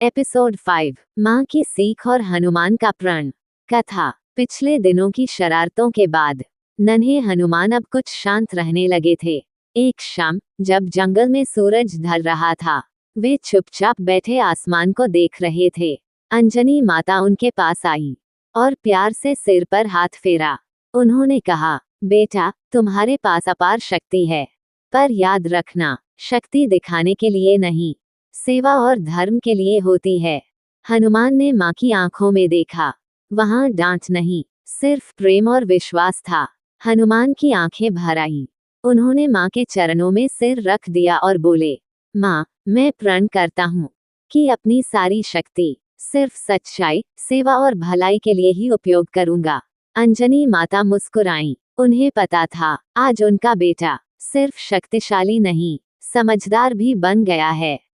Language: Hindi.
एपिसोड 5 माँ की सीख और हनुमान का प्रण। कथा। पिछले दिनों की शरारतों के बाद नन्हे हनुमान अब कुछ शांत रहने लगे थे। एक शाम जब जंगल में सूरज ढल रहा था, वे चुपचाप बैठे आसमान को देख रहे थे। अंजनी माता उनके पास आई और प्यार से सिर पर हाथ फेरा। उन्होंने कहा, बेटा, तुम्हारे पास अपार शक्ति है, पर याद रखना, शक्ति दिखाने के लिए नहीं, सेवा और धर्म के लिए होती है। हनुमान ने माँ की आंखों में देखा। वहां डांट नहीं, सिर्फ प्रेम और विश्वास था। हनुमान की आंखें भर आईं। उन्होंने माँ के चरणों में सिर रख दिया और बोले, माँ, मैं प्रण करता हूँ कि अपनी सारी शक्ति सिर्फ सच्चाई, सेवा और भलाई के लिए ही उपयोग करूंगा। अंजनी माता मुस्कुराईं। उन्हें पता था, आज उनका बेटा सिर्फ शक्तिशाली नहीं, समझदार भी बन गया है।